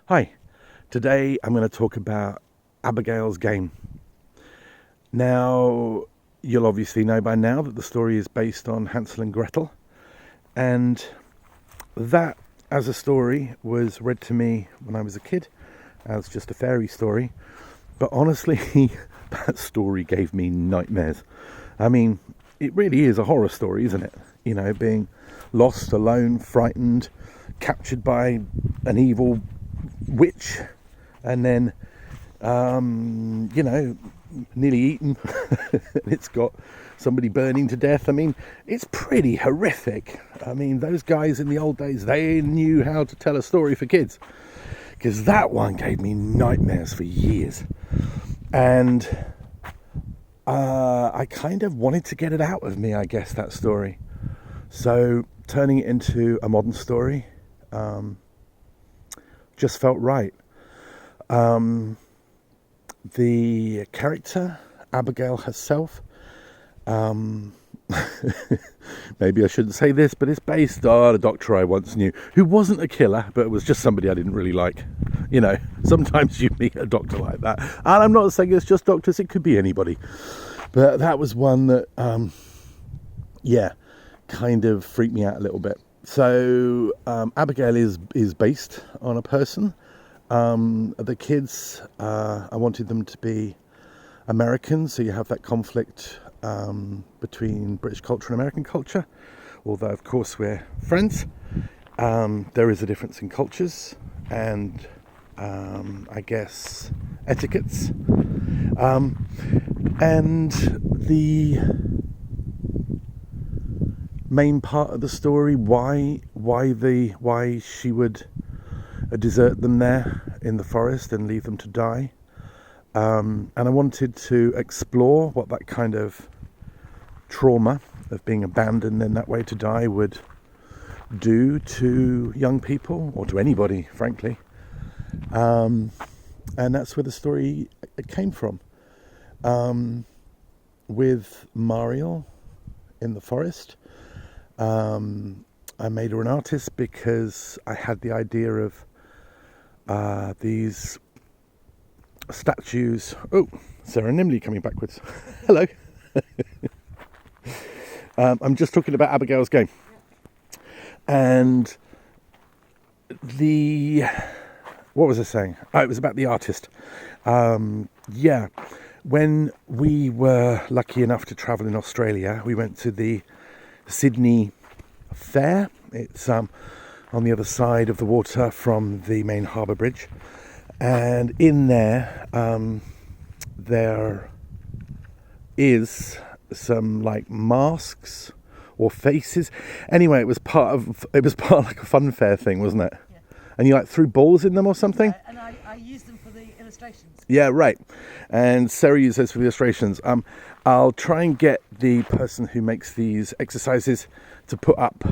Hi, today I'm going to talk about Abigail's Game. Now, you'll obviously know by now that the story is based on Hansel and Gretel, and that as a story was read to me when I was a kid as just a fairy story, but honestly, that story gave me nightmares. I mean, it really is a horror story, isn't it? You know, being lost, alone, frightened, captured by an evil witch, and then nearly eaten. It's got somebody burning to death. I mean, it's pretty horrific. I mean, those guys in the old days, they knew how to tell a story for kids, because that one gave me nightmares for years. And I kind of wanted to get it out of me, I guess, that story. So turning it into a modern story just felt right. The character, Abigail herself, maybe I shouldn't say this, but it's based on a doctor I once knew who wasn't a killer, but was just somebody I didn't really like. You know, sometimes you meet a doctor like that. And I'm not saying it's just doctors, it could be anybody. But that was one that, kind of freaked me out a little bit. So Abigail is based on a person. The kids, I wanted them to be American, so you have that conflict between British culture and American culture. Although, of course, we're friends, there is a difference in cultures and I guess etiquettes. And the main part of the story, why she would desert them there in the forest and leave them to die, and I wanted to explore what that kind of trauma of being abandoned in that way to die would do to young people, or to anybody, frankly. And that's where the story came from, with Mariel in the forest. I made her an artist because I had the idea of these statues. Oh, Sarah Nimley coming backwards. Hello. I'm just talking about Abigail's Game. And what was I saying? Oh, it was about the artist. When we were lucky enough to travel in Australia, we went to the Sydney Fair. It's on the other side of the water from the main harbour bridge, and in there there is some like masks or faces. Anyway, it was part of like a fun fair thing, wasn't it? Yeah. And you like threw balls in them or something. And I used them for the illustrations. Yeah, right. And Sarah used those for the illustrations. I'll try and get the person who makes these exercises to put up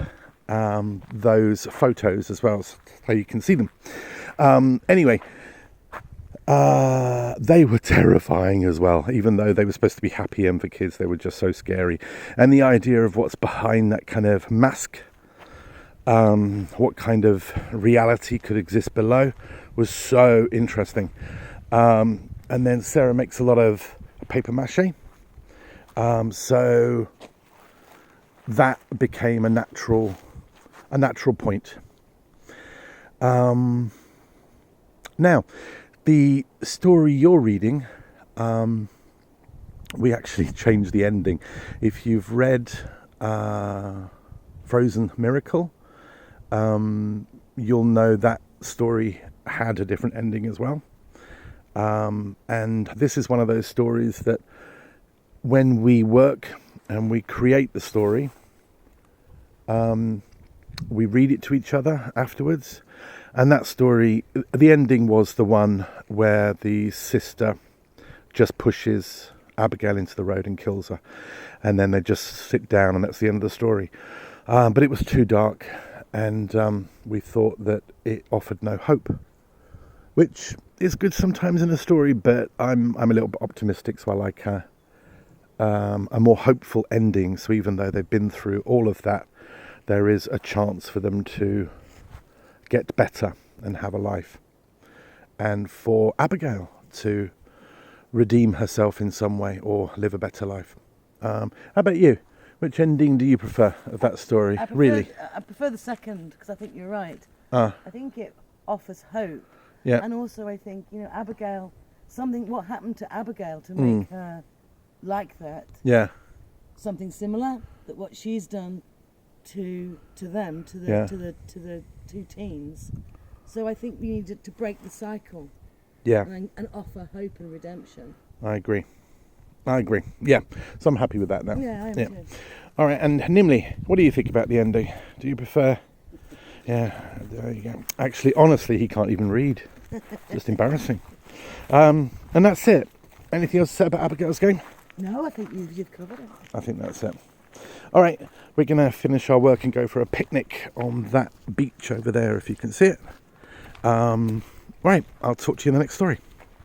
those photos as well, so you can see them. Anyway, they were terrifying as well, even though they were supposed to be happy and for kids. They were just so scary. And the idea of what's behind that kind of mask, what kind of reality could exist below, was so interesting. And then Sarah makes a lot of paper mache. So that became a natural point. Now, the story you're reading, we actually changed the ending. If you've read Frozen Miracle, you'll know that story had a different ending as well. And this is one of those stories that when we work and we create the story, we read it to each other afterwards. And that story, the ending was the one where the sister just pushes Abigail into the road and kills her. And then they just sit down and that's the end of the story. But it was too dark, and we thought that it offered no hope, which is good sometimes in a story, but I'm a little bit optimistic, so I like a more hopeful ending. So even though they've been through all of that, there is a chance for them to get better and have a life. and for Abigail to redeem herself in some way or live a better life. How about you? Which ending do you prefer of that story? Really? I prefer the second because I think you're right. Ah, I think it offers hope. yeah, And also I think, Abigail, what happened to Abigail to make her like that, yeah, something similar, that what she's done to them, to the Yeah. to the two teens. So I think we need to break the cycle yeah. and offer hope and redemption. I agree. Yeah, so I'm happy with that now. Yeah, I am too. All right, and Nimli, what do you think about the ending? Do you prefer? Yeah, there you go. Actually, honestly, he can't even read. Just embarrassing. And that's it. Anything else to say about Abigail's game? No, I think you've covered it. I think that's it. All right, we're going to finish our work and go for a picnic on that beach over there, if you can see it. Right, I'll talk to you in the next story.